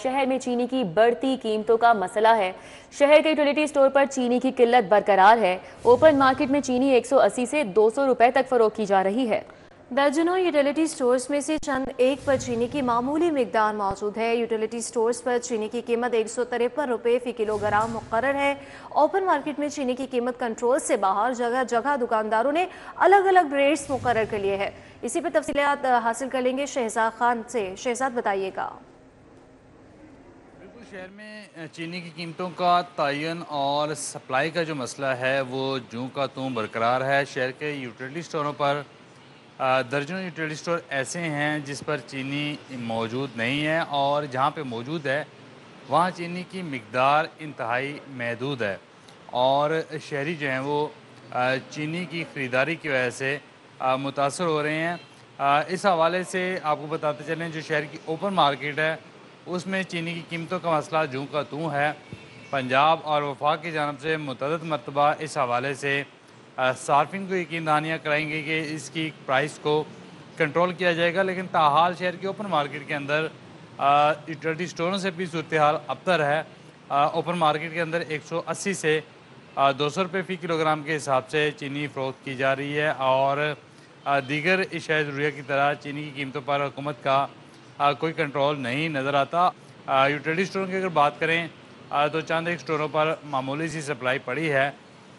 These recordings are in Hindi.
शहर में चीनी की बढ़ती कीमतों का मसला है। शहर के यूटिलिटी स्टोर पर चीनी की किल्लत बरकरार है। ओपन मार्केट में चीनी 180 से 200 रुपए तक फरोख्त की जा रही है। दर्जनों यूटिलिटी स्टोर्स में से चंद एक पर चीनी की मामूली मिकदार मौजूद है। यूटिलिटी स्टोर्स पर चीनी की कीमत 153 रुपये फ़ी किलोग्राम मुकर्रर है। ओपन मार्केट में चीनी की कीमत कंट्रोल से बाहर जगह जगह दुकानदारों ने अलग अलग रेट्स मुकर्रर कर लिए हैं। इसी पर तफसीलात हासिल कर लेंगे शहजाद खान से। शहजाद, बताइएगा। बिल्कुल, शहर में चीनी की कीमतों का तयन और सप्लाई का जो मसला है वो जूं का तूं बरकरार है। शहर के यूटिलिटी स्टोरों पर दर्जनों यूटिलिटी स्टोर ऐसे हैं जिस पर चीनी मौजूद नहीं है, और जहाँ पे मौजूद है वहाँ चीनी की मिकदार इंतहाई महदूद है। और शहरी जो हैं वो चीनी की ख़रीदारी की वजह से मुतासर हो रहे हैं। इस हवाले से आपको बताते चलें, जो शहर की ओपन मार्केट है उसमें चीनी की कीमतों का मसला जूं का तूं है। पंजाब और वफाक की जानब से मुतअद्दिद मरतबा इस हवाले से सार्फिन को यकीन दहानियाँ कराएंगे कि इसकी प्राइस को कंट्रोल किया जाएगा, लेकिन ताहाल शहर की ओपन मार्केट के अंदर यूटिलिटी स्टोरों से भी सूरत हाल अबतर है। ओपन मार्केट के अंदर 180 से 200 रुपये फ़ी किलोग्राम के हिसाब से चीनी फ़रोख्त की जा रही है, और दीगर अशिया ज़रूरिया की तरह चीनी की कीमतों पर हुकूमत का कोई कंट्रोल नहीं नज़र आता। यूटिलिटी स्टोरों की अगर बात करें तो चंद एक स्टोरों पर मामूली सी सप्लाई पड़ी है,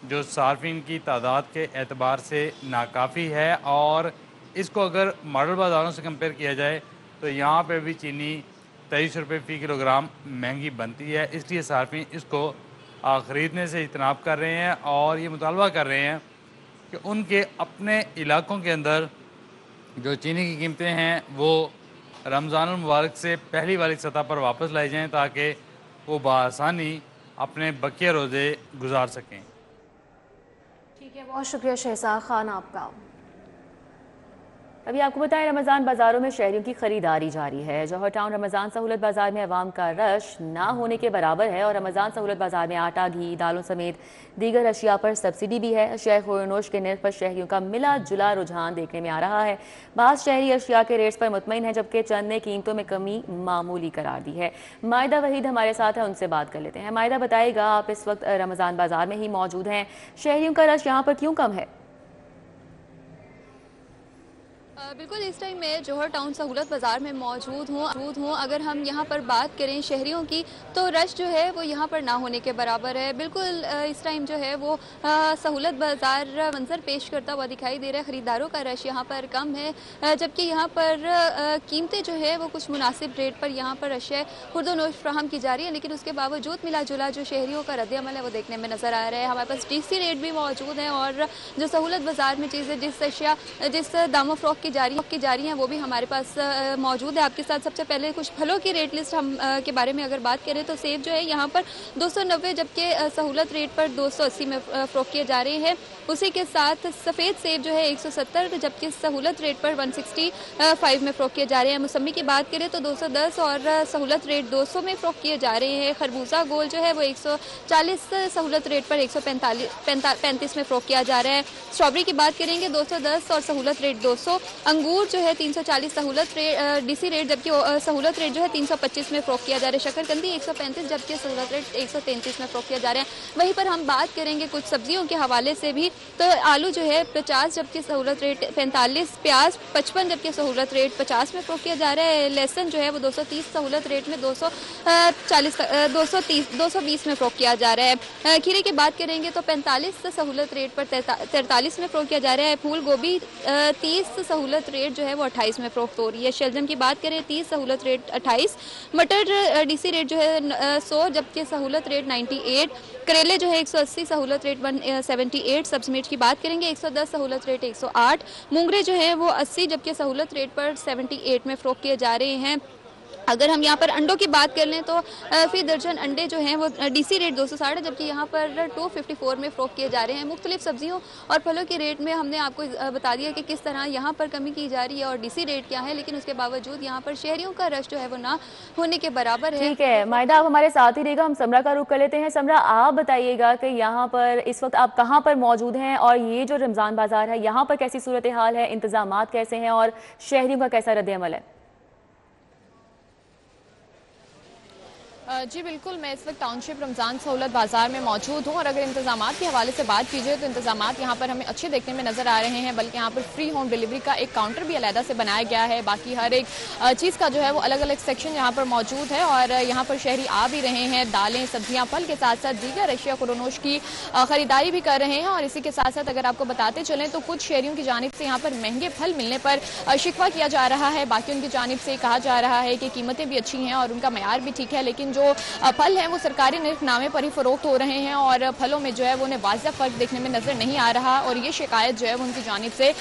जो सार्फिन की तादाद के एतबार से नाकाफ़ी है। और इसको अगर मॉडल बाज़ारों से कंपेयर किया जाए तो यहाँ पे भी चीनी 23 रुपये फ़ी किलोग्राम महंगी बनती है। इसलिए सार्फिन इसको ख़रीदने से इजतनाब कर रहे हैं, और ये मुतालबा कर रहे हैं कि उनके अपने इलाकों के अंदर जो चीनी की कीमतें हैं वो रमज़ानुल मुबारक से पहली वाली सतह पर वापस लाई जाएँ, ताकि वो बआसानी अपने बकिया रोज़े गुजार सकें। ठीक है, बहुत शुक्रिया शहजाद खान आपका। अभी आपको बताएं, रमज़ान बाज़ारों में शहरियों की खरीदारी जारी है। जौहर टाउन रमज़ान सहूलत बाज़ार में अवाम का रश ना होने के बराबर है, और रमज़ान सहूलत बाज़ार में आटा, घी, दालों समेत दीगर अशिया पर सब्सिडी भी है। अशिया ख़ुरनोश के निर्ख पर शहरियों का मिला जुला रुझान देखने में आ रहा है। बाज़ शहरी अशिया के रेट्स पर मुतमईन है, जबकि चंद ने कीमतों में कमी मामूली करार दी है। मायदा वहीद हमारे साथ है, उनसे बात कर लेते हैं। मायदा, बताइएगा, आप इस वक्त रमज़ान बाज़ार में ही मौजूद हैं, शहरियों का रश यहाँ पर क्यों कम है? बिल्कुल, इस टाइम मैं जौहर टाउन सहूलत बाज़ार में मौजूद हूँ। अगर हम यहाँ पर बात करें शहरियों की, तो रश जो है वो यहाँ पर ना होने के बराबर है। बिल्कुल इस टाइम जो है वो सहूलत बाज़ार मंजर पेश करता हुआ दिखाई दे रहा है। ख़रीदारों का रश यहाँ पर कम है, जबकि यहाँ पर कीमतें जो है वो कुछ मुनासिब रेट पर यहाँ पर अशिया खुर्दोनोश फ्राहम की जा रही है। लेकिन उसके बावजूद मिला जुला जो शहरियों का रद्द-ए-अमल है वो देखने में नज़र आ रहा है। हमारे पास DC रेट भी मौजूद है, और जो सहूलत बाज़ार में चीज़ें जिस दामों फ़रोख्त की जा रही हैं वो भी हमारे पास मौजूद है। आपके साथ सबसे पहले कुछ फलों की रेट लिस्ट हम के बारे में अगर बात करें तो सेब जो है यहाँ पर 290, जबकि सहूलत रेट पर 280 में फ़रोख्त किए जा रहे हैं। उसी के साथ सफ़ेद सेब जो है 170, जबकि सहूलत रेट पर 165 में फ़रोख्त किए जा रहे हैं। मौसमी की बात करें तो 210 और सहूलत रेट 200 में फ़रोख्त किए जा रहे हैं। खरबूजा गोल जो है वो 140 सहूलत रेट पर 135 में फ़रोख्त किया जा रहा है। स्ट्रॉबेरी की बात करेंगे 210 और सहूलत रेट 200। अंगूर जो है 340 सहूलत रेट DC रेट, जबकि सहूलत रेट जो है 325 में फ़रोख्त किया जा रहा है। शक्करकंदी 135, जबकि सहूलत रेट 133 में फ़रोख्त किया जा रहा है। वहीं पर हम बात करेंगे कुछ सब्जियों के हवाले से भी, तो आलू जो है 50, जबकि सहूलत रेट 45, प्याज 55, जबकि सहूलत रेट 50 में फ़रोख्त किया जा रहा है। लहसुन जो है वो 230, सहूलत रेट में 220 में फ़रोख्त किया जा रहा है। खीरे की बात करेंगे तो 45 सहूलत रेट पर 43 में फ़रोख्त किया जा रहा है। फूल गोभी 30, सहूलत रेट जो है वो 28 में फ़रोख्त हो रही है। शलजम की बात करें 30, सहूलत रेट 28। मटर DC रेट जो है 100, जबकि सहूलत रेट 98। करेले जो है 180, सहूलत रेट 178। सब्ज़ी मिर्च की बात करेंगे 110, सहूलत रेट 108। मूंगरे जो है वो 80, जबकि सहूलत रेट पर 78 में फ़रोख्त किए जा रहे हैं। अगर हम यहाँ पर अंडों की बात कर लें तो फी दर्जन अंडे जो हैं वो DC रेट 260 है, जबकि यहाँ पर 254 में फ़रोख्त किए जा रहे हैं। मुख्तलिफ सब्जियों और फलों के रेट में हमने आपको बता दिया कि किस तरह यहाँ पर कमी की जा रही है और DC रेट क्या है, लेकिन उसके बावजूद यहाँ पर शहरियों का रश जो है वो ना होने के बराबर है। ठीक है मायदा, आप हमारे साथ ही रहेगा, हम समरा का रुख कर लेते हैं। समरा, आप बताइएगा कि यहाँ पर इस वक्त आप कहाँ पर मौजूद हैं, और ये जो रमज़ान बाज़ार है यहाँ पर कैसी सूरत हाल है, इंतज़ामात कैसे हैं और शहरियों का कैसा रद्द-ए-अमल है? जी बिल्कुल, मैं इस वक्त टाउनशिप रमज़ान सहूलत बाज़ार में मौजूद हूँ और अगर इंतज़ामात के हवाले से बात की जाए तो इंतज़ामात यहाँ पर हमें अच्छे देखने में नज़र आ रहे हैं, बल्कि यहाँ पर फ्री होम डिलीवरी का एक काउंटर भी अलहदा से बनाया गया है। बाकी हर एक चीज़ का जो है वो अलग अलग सेक्शन यहाँ पर मौजूद है और यहाँ पर शहरी आ भी रहे हैं, दालें सब्जियाँ फल के साथ साथ दीगर अशिया खुरनोश की ख़रीदारी भी कर रहे हैं। और इसी के साथ साथ अगर आपको बताते चलें तो कुछ शहरियों की जानिब से यहाँ पर महंगे फल मिलने पर शिकवा किया जा रहा है, बाकी उनकी जानिब से कहा जा रहा है कि कीमतें भी अच्छी हैं और उनका मयार भी ठीक है, लेकिन जो फल हैं वो सरकारी निर्खनामे पर ही फरोख्त हो रहे हैं और फलों में जो है वो उन्हें वाज़ेह फ़र्क देखने में नज़र नहीं आ रहा और ये शिकायत जो है वो उनकी जानिब से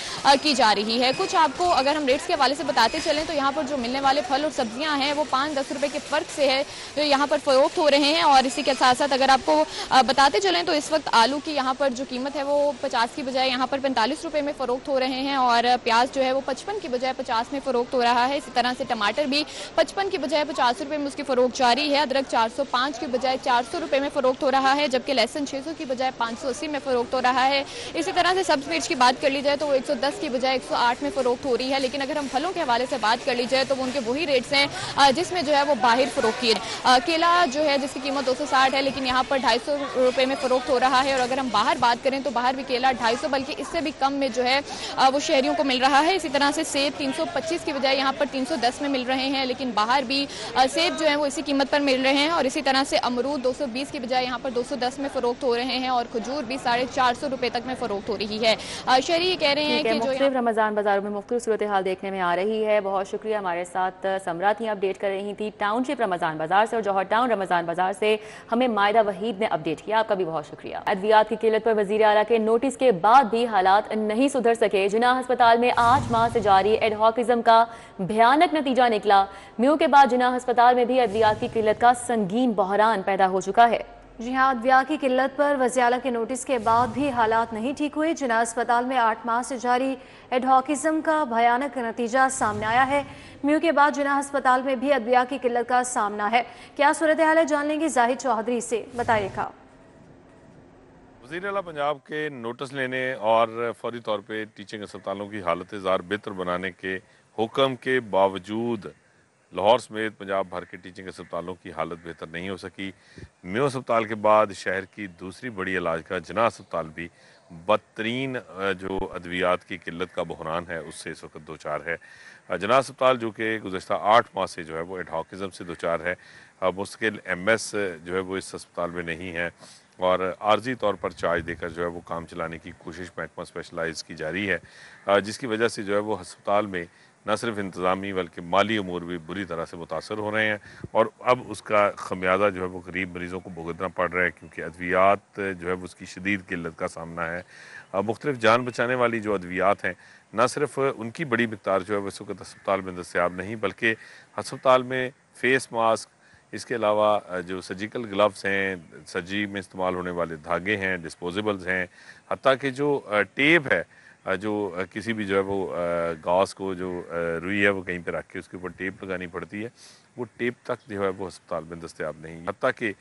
की जा रही है। कुछ आपको अगर हम रेट्स के हवाले से बताते चलें तो यहाँ पर जो मिलने वाले फल और सब्जियाँ हैं वो 5-10 रुपये के फ़र्क से है जो यहाँ पर फरोख्त हो रहे हैं। और इसी के साथ साथ अगर आपको बताते चलें तो इस वक्त आलू की यहाँ पर जो कीमत है वो 50 की बजाय यहाँ पर 45 रुपये में फ़रोख्त हो रहे हैं और प्याज जो है वो 55 की बजाय 50 में फ़रोख्त हो रहा है। इसी तरह से टमाटर भी 55 की बजाय 50 रुपये में उसकी फ़रोख्त जारी है। अदरक 405 की बजाय 400 रुपये में फ़रोख्त हो रहा है, जबकि लहसुन 600 की बजाय 580 में फ़रोख्त हो रहा है। इसी तरह से सब्ज़ मिर्च की बात कर ली जाए तो वो 110 की बजाय 108 में फ़रोख्त हो रही है। लेकिन अगर हम फलों के हवाले से बात कर ली जाए तो वो उनके वही रेट्स हैं जिसमें जो है वो बाहर फ़रोख्त की केला जो है जिसकी कीमत 260 है लेकिन यहाँ पर 250 रुपये में फ़रोख्त हो रहा है। और अगर हम बाहर बात करें तो बाहर भी केला 250 बल्कि इससे भी कम में जो है वो शहरियों को मिल रहा है। इसी तरह से सेब 325 की बजाय यहाँ पर 310 में मिल रहे हैं, लेकिन बाहर भी सेब जो है वो इसी कीमत पर मिल रहे हैं। और इसी तरह से अमरूद 220 की बजाय यहाँ पर 210 में फ़रोख्त हो रहे हैं और खजूर भी 450 रुपये तक में फ़रोख्त हो रही है। शहरी ये कह रहे हैं कि जो रमज़ान बाज़ारों में मुख्तलिफ सूरत हाल देखने में आ रही है। बहुत शुक्रिया, हमारे साथ समरा थी अपडेट कर रही थी टाउनशिप रमज़ान बाज़ार से और जौहर टाउन रमज़ान बाज़ार से हमें मायदा वहीद ने अपडेट किया। आपका भी बहुत शुक्रिया। अद्वियात की किल्लत पर वज़ीर आला के नोटिस के बाद भी हालात नहीं सुधर सके। जिन्ना अस्पताल में 8 माह से जारी एडहॉकिज्म का भयानक नतीजा निकला। म्यू के बाद जिन्ना अस्पताल में भी अद्वियात की किल्लत का संगीन बहरान पैदा हो चुका है। जी हाँ, अद्वियात की किल्लत पर वज़ीर आला के नोटिस के बाद भी हालात नहीं ठीक हुए। जिन्ना अस्पताल में 8 माह से जारी एडहॉकिज्म का भयानक नतीजा सामने आया है। म्यू के बाद जिन्ना अस्पताल में भी अद्वियात की किल्लत का सामना है। क्या सूरत हाल है, जान लेंगे जाहिद चौधरी से। बताइएगा। वज़ीर आला पंजाब के नोटिस लेने और फौरी तौर पे टीचिंग अस्पतालों की हालत ज़ार बेहतर बनाने के हुक्म के बावजूद लाहौर समेत पंजाब भर के टीचिंग अस्पतालों की हालत बेहतर नहीं हो सकी। म्यू अस्पताल के बाद शहर की दूसरी बड़ी इलाज का जिन्ना अस्पताल भी बदतरीन जो अद्वियात की किल्लत का बहरान है उससे इस वक्त दो चार है। जिन्ना अस्पताल जो कि गुज़श्ता 8 माह से जो है वो एडहॉकिज्म से दो चार है। मुश्किल MS जो है वो इस अस्पताल में नहीं है और आर्जी तौर पर चार्ज देकर जो है वो काम चलाने की कोशिश महकमा स्पेशलाइज की जारी है, जिसकी वजह से जो है वो अस्पताल में न सिर्फ इंतज़ामी बल्कि माली अमूर भी बुरी तरह से मुतासर हो रहे हैं और अब उसका खमियाजा जो है वो गरीब मरीज़ों को भुगतना पड़ रहा है क्योंकि अद्वियात जो है वो उसकी शदीद किल्लत का सामना है। मुख्तलिफ जान बचाने वाली जो अद्वियात हैं न सिर्फ उनकी बड़ी मकदार जो है वो इस वक्त अस्पताल में दस्तयाब नहीं बल्कि अस्पताल में फ़ेस मास्क, इसके अलावा जो सर्जिकल ग्लव्स हैं, सर्जरी में इस्तेमाल होने वाले धागे हैं, डिस्पोजेबल्स हैं, हत्ता कि जो टेप है जो किसी भी जो है वो घास को जो रुई है वो कहीं पे रख के उसके ऊपर टेप लगानी पड़ती है, वो टेप तक जो है वो अस्पताल में दस्तयाब नहीं। हत्ता कि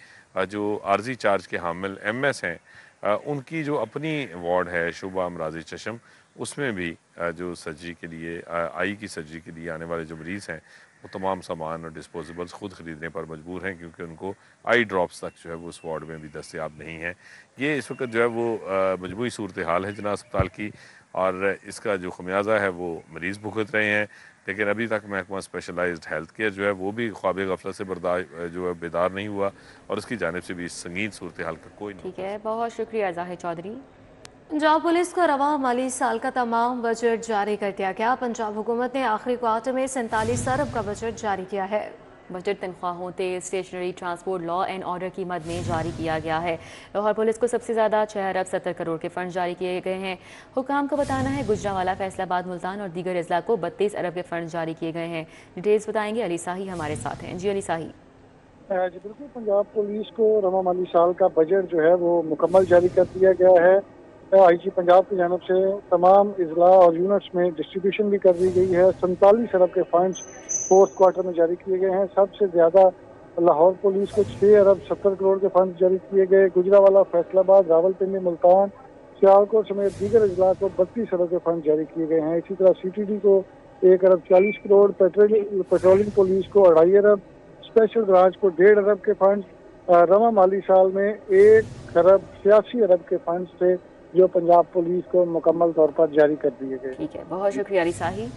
जो आर्जी चार्ज के हामिल MS हैं उनकी जो अपनी वार्ड है शुबा अमराज़ी चशम, उसमें भी जो सर्जरी के लिए आई की सर्जरी के लिए आने वाले जो मरीज़ हैं वो तमाम सामान और डिस्पोजेबल्स ख़ुद ख़रीदने पर मजबूर हैं क्योंकि उनको आई ड्रॉप्स तक जो है वो उस वार्ड में भी दस्तयाब नहीं है। ये इस वक्त जो है वो मजबूरी सूरत हाल है जिन्ना अस्पताल की और इसका जो खमियाजा है वो मरीज़ भुगत रहे हैं। लेकिन अभी तक महकमा स्पेशलाइज्ड हेल्थ केयर जो है वो भी ख्वाब गफलत से जो है बेदार नहीं हुआ और उसकी जानिब से भी संगीन सूरत हाल का कोई नहीं। ठीक है, बहुत शुक्रिया जाहिद चौधरी। पंजाब पुलिस को रवा माली साल का तमाम बजट जारी कर दिया गया। पंजाब हुकूमत ने आखिरी क्वार्टर में 47 अरब का बजट जारी किया है। बजट तनख्वाहों, तेल, stationery, transport, law and order की मद में जारी किया गया है। लाहौर पुलिस को सबसे ज़्यादा 6 अरब 70 करोड़ के फंड जारी किए गए हैं। हुकाम का बताना है गुजरांवाला, फैसलाबाद, मुल्तान और दीगर अजला को 32 अरब के फंड जारी किए गए हैं। डिटेल्स बताएंगे अली साही हमारे साथ हैं। जी अली साही। जी बिल्कुल, पंजाब पुलिस को रवा माली साल का बजट जो है वो मुकम्मल जारी कर दिया गया है। IG पंजाब की जानब से तमाम अजला और यूनिट्स में डिस्ट्रीब्यूशन भी कर दी गई है। 47 अरब के फंड्स फोर्थ क्वार्टर में जारी किए गए हैं। सबसे ज़्यादा लाहौर पुलिस को 6 अरब 70 करोड़ के फंड जारी किए गए। गुजरांवाला, फैसलाबाद, रावलपिंडी, मुल्तान, सियालकोट समेत दीगर अजला को 32 अरब के फंड जारी किए गए हैं। इसी तरह CTD को 1 अरब 40 करोड़, पेट्रोलिंग पुलिस को 2.5 अरब, स्पेशल ब्रांच को 1.5 अरब के फंड, रवा माली साल में 1 अरब 86 अरब के फंड्स थे जो पंजाब पुलिस को मुकम्मल तौर पर जारी कर दिए गए। ठीक है, बहुत शुक्रिया अली साही।